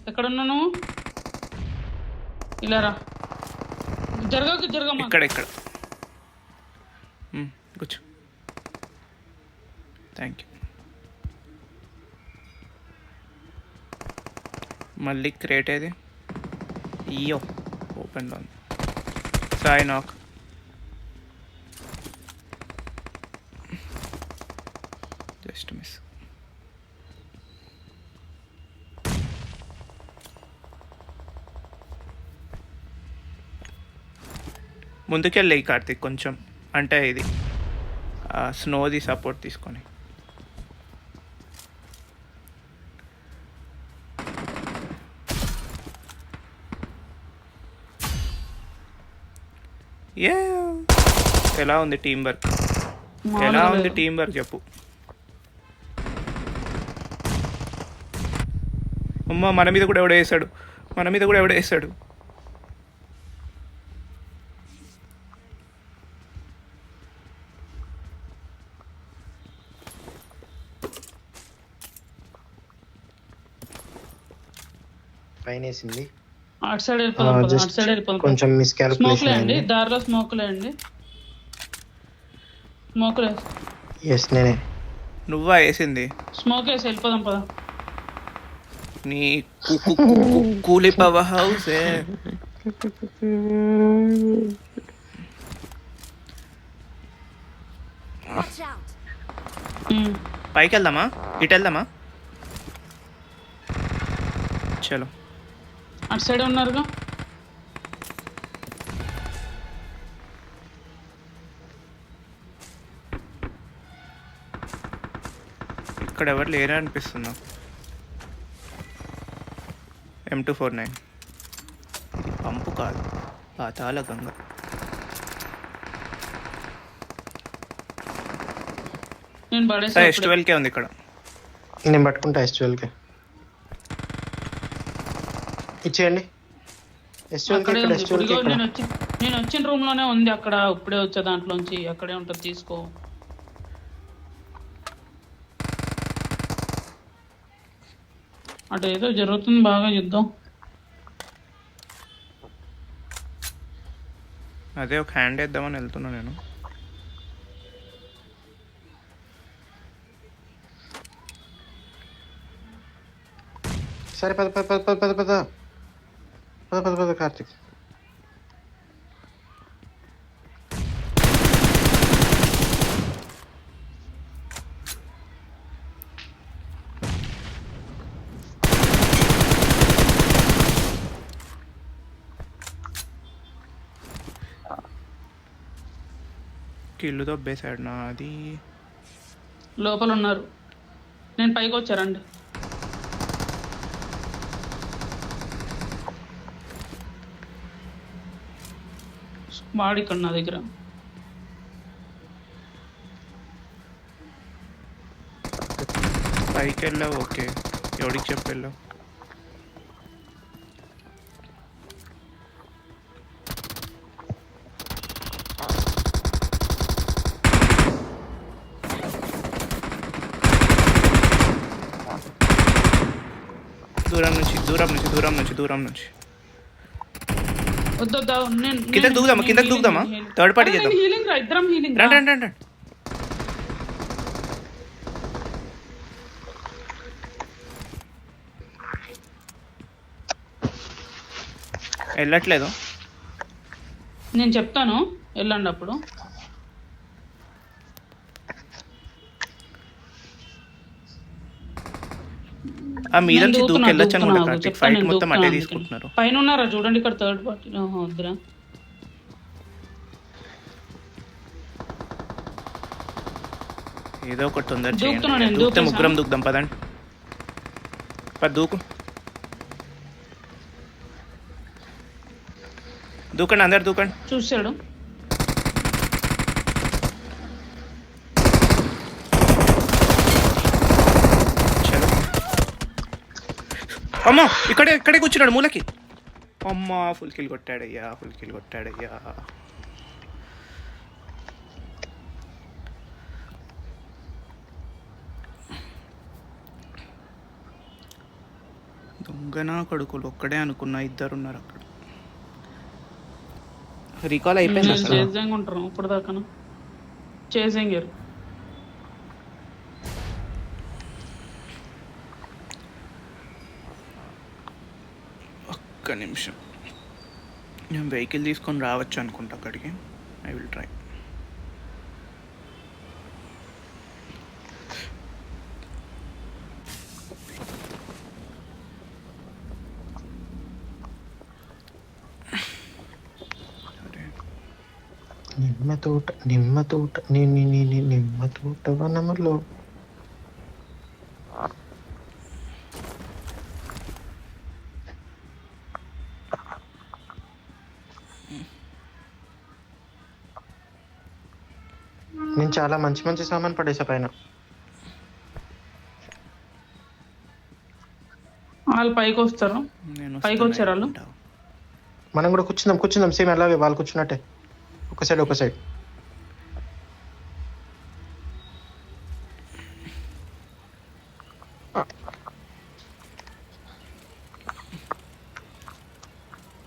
ఎక్కడున్నా నువ్వు? ఇలా రా. జరగమ్మా. ఇక్కడ కూర్చో. Thank you. మళ్ళీ క్రేట్ ఏది? అయ్యో ఓపెన్లో ఉంది. సాయి నాక్. Just miss. ముందుకెళ్ళి కార్తీక్ కొంచెం, అంటే ఇది స్నోది సపోర్ట్ తీసుకొని. ఎలా ఉంది టీం వర్క్? చెప్పు. అమ్మ మన మీద కూడా ఎవడో వేసాడు. పైన వేసింది. అటు సైడ్ వెళ్ళిపోదాం. కొంచెం మిస్ క్యాలిక్యులేషన్ అండి. దారిలో స్మోక్లే అండి. ఎస్ నేనే. నువ్వా వేసింది? స్మోక్ వేసి వెళ్ళిపోదాం పదా. నీ కూలి పవర్ హౌస్. పైకి వెళ్దామా? ఇటు వెళ్దామా? చలో. అటు సైడ్ ఉన్నారుగా. ఇక్కడ ఎవరు లేరా అనిపిస్తుందా? M249 పంపు కాదు, పాతాళ గంగ. S12కే ఉంది ఇక్కడ. నేను పట్టుకుంటా. S12కే ఇచ్చేయండి. నేను వచ్చిన రూమ్ లోనే ఉంది. అక్కడ ఇప్పుడే వచ్చే దాంట్లోంచి అక్కడే ఉంటుంది, తీసుకో. అటు ఏదో జరుగుతుంది బాగా యుద్ధం. అదే ఒక హ్యాండ్ వేద్దామని వెళ్తున్నా నేను. సరే పద పద పద పద పద పద పద పద కార్తిక్. కిల్లు దొబ్బేశాడు నా. అది లోపల ఉన్నారు. నేను పైకి వచ్చారండి. వాడు ఇక్కడ నా దగ్గర. పైకి వెళ్ళావు? ఓకే. ఎవడికి చెప్పెళ్ళావు? దూరం నుంచి కిందకి దూకుదామా? థర్డ్ పార్టీ చేద్దాం. ఇద్దరం హీలింగ్. రండి. వెళ్ళట్లేదు. నేను చెప్తాను వెళ్ళండి. అప్పుడు ఆ మీద నుంచి దూకి వెళ్ళొచ్చు అనుకుంటా కార్తీక్. ఫైట్ మొత్తం అటే తీసుకుంటున్నారు. పైన ఉన్నారా చూడండి, ఇక్కడ థర్డ్ పార్టీ వద్దురా. ఏదో ఒకటి తొందర చేయండి. దూకితే ముగ్గురం దూకుదాం పదండి. దూకండి, అందరు దూకండి. చూశాడు. అమ్మా ఇక్కడే కూర్చున్నాడు మూలకి. అమ్మా ఫుల్ కిల్ కొట్టాడయ్యా. దొంగనా కొడుకులు ఒక్కడే అనుకున్నా, ఇద్దరు ఉన్నారు అక్కడ. రీకాల్ అయిపోయింది నేను అసలు. చేసేంగా ఉంటారు ఇప్పుడు దాకా చేసేంగారు. ఒక్క నిమిషం, నేను వెహికల్ తీసుకొని రావచ్చు అనుకుంటా అక్కడికి. I will try. నిమ్మ తోట నిమ్మ తోట వనములో. నేను చాలా మంచి మంచి సామాన్ పడేసా పైన. వాళ్ళు పైకి వస్తారు. నేను పైకి వచ్చారు వాళ్ళు. మనం కూడా కూర్చుందాం సేమ్ అలాగే వాళ్ళు కూర్చున్నట్టే, ఒక సైడ్.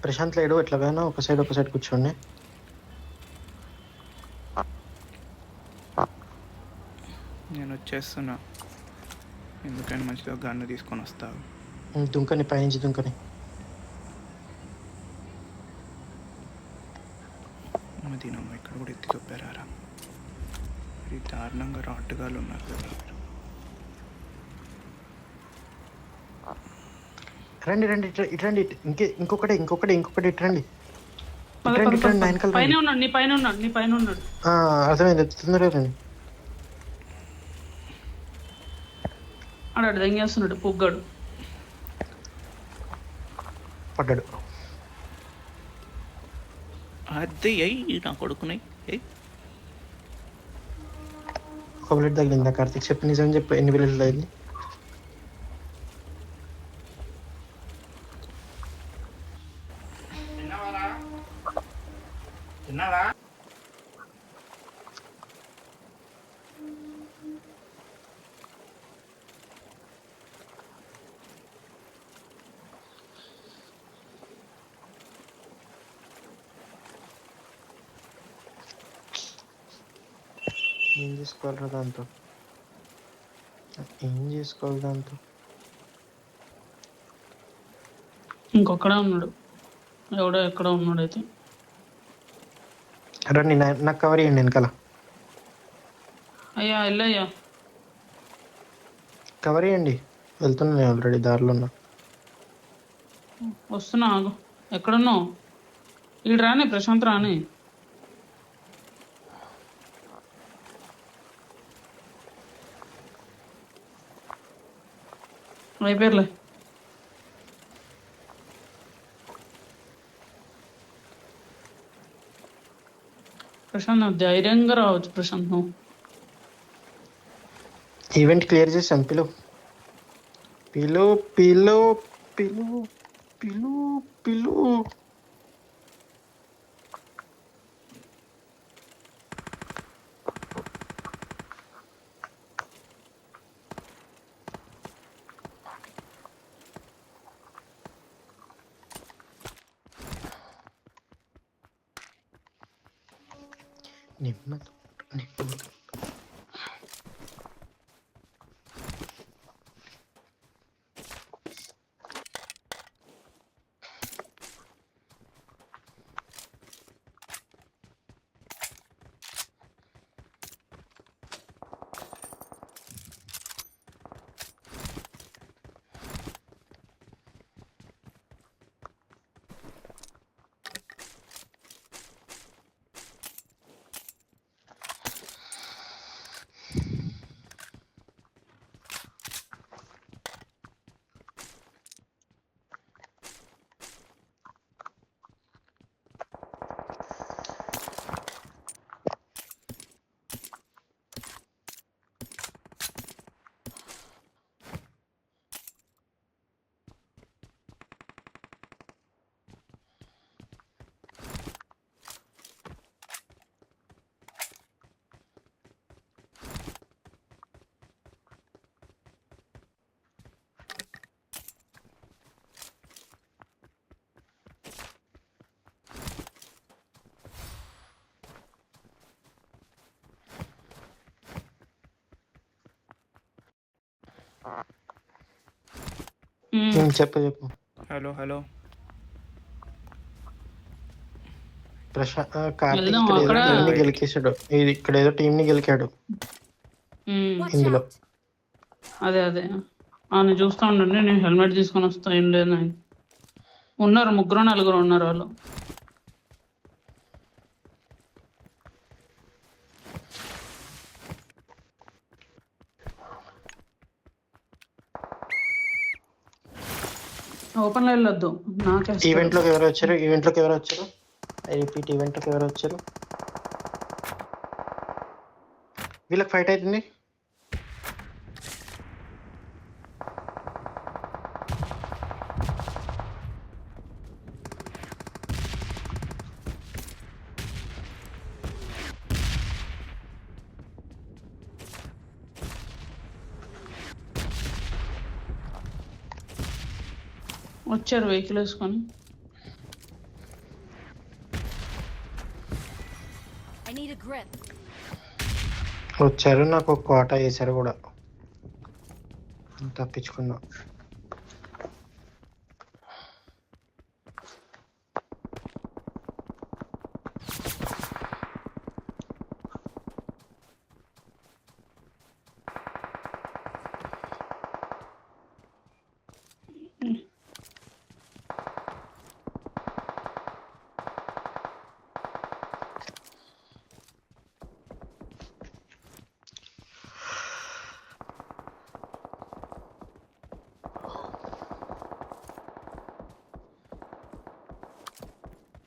ప్రశాంత్ లేడు, ఎట్లాగైనా ఒక సైడ్ కూర్చోండి. నేను వచ్చేస్తున్నా, ఎందుకని మంచిగా గన్ను తీసుకొని వస్తావు. దుంకని పైనుంచి దుంకని. దీనమ్మ ఇక్కడ కూడా ఎత్తి చూపారా. మరి దారుణంగా రాట్టుగాలు ఉన్నారు కదా. రండి ఇట్రండి. ఇంకొకటి ఇట్రండి. పైన ఉన్నాడు, నీ పైన ఉన్నాడు. అర్థమైంది, తొందరగా రండి. ఆడాడు దెంగేస్తున్నాడు పుగ్గాడు. పడ్డాడు. అదే అయ్యి నా కొడుకున్నాయి. ఒక బుల్లెట్ తగిలిందా కార్తీక్? చెప్పు, నిజం చెప్పు, ఎన్ని బుల్లెట్లు తగిలి? ఏం చేసుకోవాలి దాంతో? ఇంకొక్కడే ఉన్నాడు, ఎవడో ఎక్కడ ఉన్నాడు అయితే. రండి, నాకు కవర్ చేయండి వెనకాల. అయ్యా వెళ్ళయ్యా, కవర్ చేయండి. వెళ్తున్నా, నేను ఆల్రెడీ దారిలో ఉన్నా. వస్తున్నా ఆగు. ఎక్కడున్నావు? వీడు రాని, ప్రశాంత్ రాని. అయిపోయారులే. ప్రశాంత్ నువ్వు ధైర్యంగా రావచ్చు. ప్రశాంత్ నువ్వు ఈవెంట్ క్లియర్ చేసాను. పిలు. నిమ్మ చెప్పు చెప్పు. Hello hello. కార్తీక్ వెళ్దాం ఇక్కడ ఏదో అక్కడ. టీం ని గెలికేశాడు. ఇక్కడ ఏదో టీం ని గెలికాడు Watch ఇందులో. out! అదే అదే నేను చూస్తా ఉండండి, నేను హెల్మెట్ తీసుకొని వస్తా. ఏం లేదు నాయన. ఉన్నారు 3-4 ఉన్నారు వాళ్ళు. ఓపెన్ లో వెళ్ళొద్దు, నాకేస్తారు. ఈవెంట్ లోకి ఎవరు వచ్చారు? ఈవెంట్ లోకి ఎవరు వచ్చారు? ఐ రిపీట్, ఈవెంట్ లోకి ఎవరు వచ్చారు? వీళ్ళకి ఫైట్ అవుతుంది. వచ్చారు వెహికల్ వేసుకొని. I need a grip. వచ్చారు, నాకు ఒక కోట వేసారు కూడా. తప్పించుకున్నా.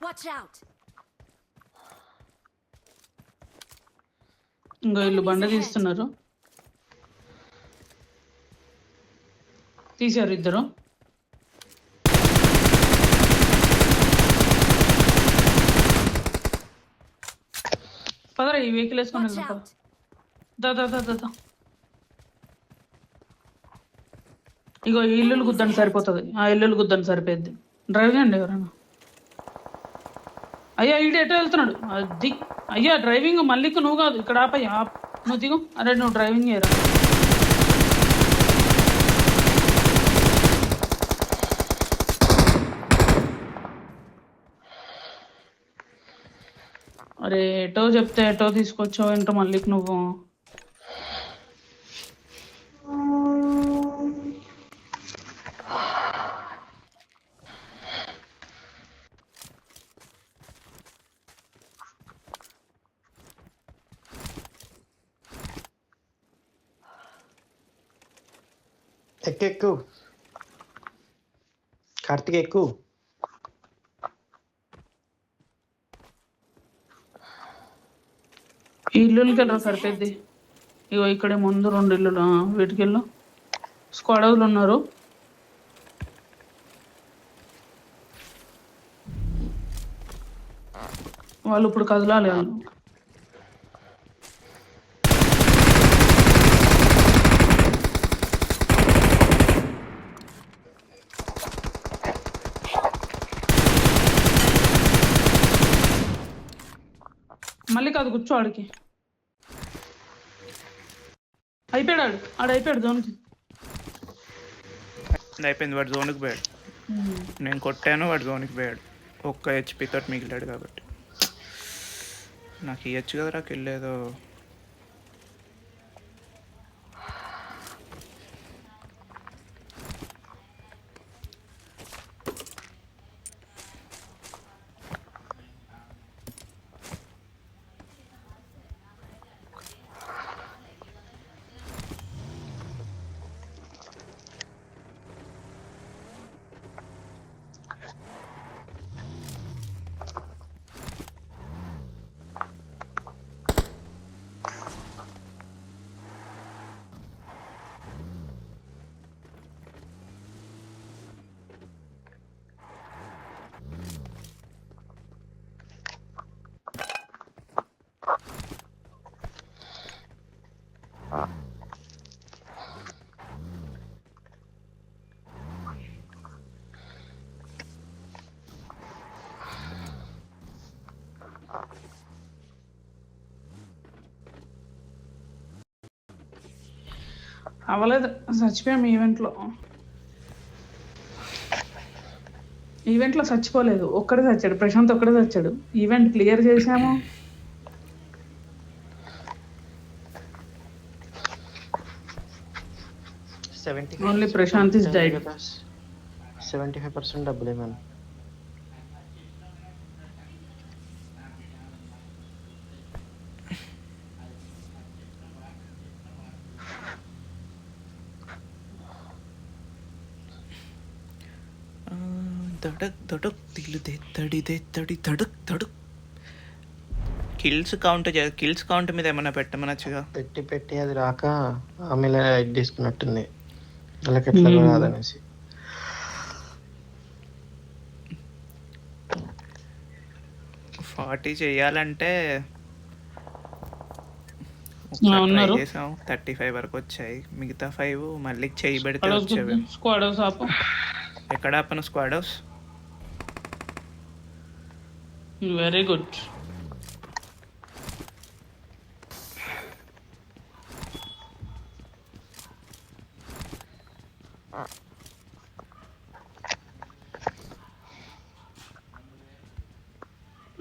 Watch out! ఇంకో ఇల్లు బండ తీస్తున్నారు. తీశారు ఇద్దరు. పదరా ఈ వెహికల్ వేసుకొని Watch వెళ్దాం. out! దా దా దా దా దా. ఇగో ఈ ఇల్లులు గుద్దండి సరిపోతుంది. ఆ ఇల్లులు గుద్దండి సరిపోద్ది. డ్రైవింగ్ అండి ఎవరైనా. అయ్యా ఈడు ఎటో వెళ్తున్నాడు. అది అయ్యా డ్రైవింగ్ మళ్ళీకి నువ్వు కాదు, ఇక్కడ ఆపయ్యా. నువ్వు దిగు. అరే నువ్వు డ్రైవింగ్ చేయరా. అరే ఎటో చెప్తే ఎటో తీసుకొచ్చావు ఏంటో మళ్ళీకి నువ్వు. ఎక్కు కార్తీక్, ఎక్కు. ఈ ఇల్లులకి వెళ్ళరా సరిపోద్ది. ఇగో ఇక్కడే ముందు 2 ఇల్లులు, వీటికి వెళ్ళు. స్క్వాడవులు ఉన్నారు. వాళ్ళు ఇప్పుడు కదలాలి. వాళ్ళు మళ్ళీ కాదు, కూర్చో. ఆడికి అయిపోయాడు. ఆడు అయిపోయాడు జోన్కి. అయిపోయింది, వాడు జోన్కి పోయాడు. నేను కొట్టాను, వాడు జోన్కి పోయాడు. ఒక్క హెచ్పి తోటి మిగిలాడు కాబట్టి. నాకు ఇవ్వచ్చు కదరా కిల్లేదో. అవ్వలేదు, చచ్చిపోయాము ఈవెంట్లో. ఈవెంట్లో చచ్చిపోలేదు, ఒక్కడే చచ్చాడు, ప్రశాంత్ ఒక్కడే చచ్చాడు. ఈవెంట్ క్లియర్ చేసాము. 75 Only Prashant is died. 75% డబ్బులే మనం. धड़क धड़क दिल दे धड़क धड़क కిల్స్ కౌంట్ మీద ఏమైనా పెట్టమనొచ్చుగా. పెట్టి అది రాక ఆమె లైట్ తీసుకున్నట్టుంది, వాళ్ళకి ఎట్లా రాదనేసి. ఫార్టీ చేయాలంటే ఉన్నారు. చేసాం 35 వరకు వచ్చాయి, మిగతా 5 మళ్ళీ చేయి పెడితే వచ్చేవి. స్క్వాడ్ హౌస్ ఆపు. ఎక్కడ ఆపను? Squad house. Very good.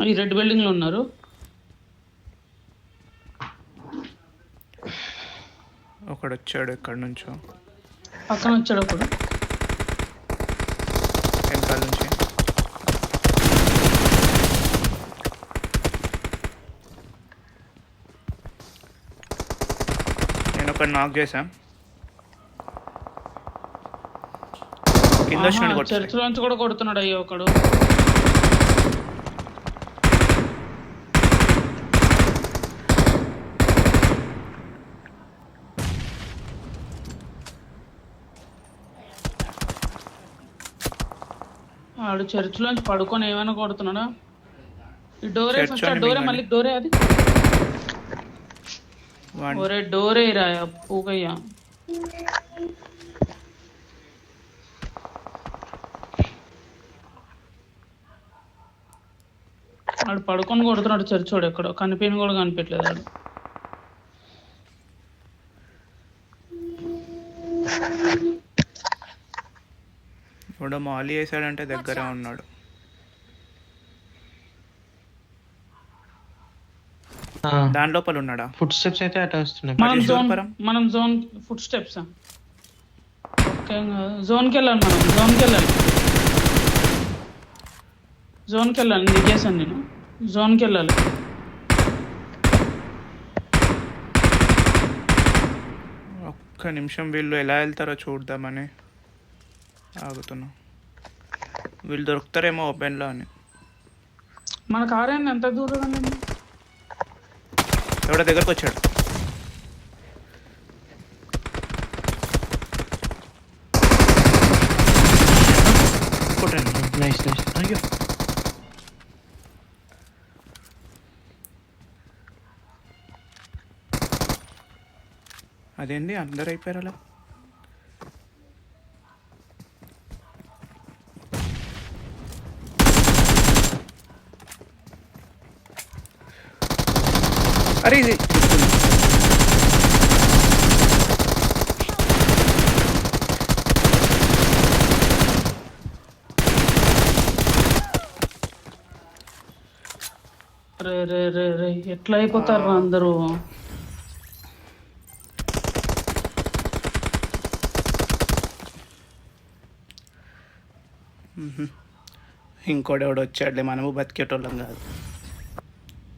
ఈ రెడ్ బిల్డింగ్ లో ఉన్నారు. ఒకడు వచ్చాడు ఎక్కడి నుంచో, పక్కన వచ్చాడు ఒకడు. వెనకాల నుంచి. నేను ఒకటి నాక్ చేశా. కింద వచ్చినాడు. చర్చ్ నుంచి కూడా కొడుతున్నాడు అయ్యో ఒకడు. వాడు చర్చ్ లోంచి పడుకొని ఏమైనా కొడుతున్నాడా? ఈ డోరే చర్చ్ ఫస్ట్, ఆ అని డోరే మింగండి. మళ్ళీ డోరే అది. ఒరే డోరే రా పూకయ్యా. వాడు పడుకొని కొడుతున్నాడు చర్చ్ వాడు, ఎక్కడో కనిపించి కూడా కనిపించలేదు వాడు. ఇప్పుడు మాలీ వేసాడంటే దగ్గర ఉన్నాడు. దాని లోపల ఉన్నాడా? ఫుడ్ స్టెప్స్ అయితే అటు వస్తున్నాయి. మనం జోన్ ఫుడ్ స్టెప్స్ ఓకే, జోన్కి వెళ్ళాలి, మనం జోన్కి వెళ్ళాలి. జోన్కి వెళ్ళాలి, దిగేసాను నేను. జోన్కి వెళ్ళాలి. ఒక్క నిమిషం, వీళ్ళు ఎలా వెళ్తారో చూద్దామని ఆగుతున్నా. వీళ్ళు దొరుకుతారేమో ఓపెన్లో అని. మన కార్ ఏంది ఎంత దూరం అండి? ఎవడ దగ్గరకు వచ్చాడు. నైస్. అయ్యో, అదేంది అందరు అయిపోయారు అలా? అరే ఇది రే రే రే రే ఎట్లా అయిపోతారు అందరూ? ఇంకోటి ఎవడు వచ్చాడులే, మనము బతికేటోళ్ళం కాదు.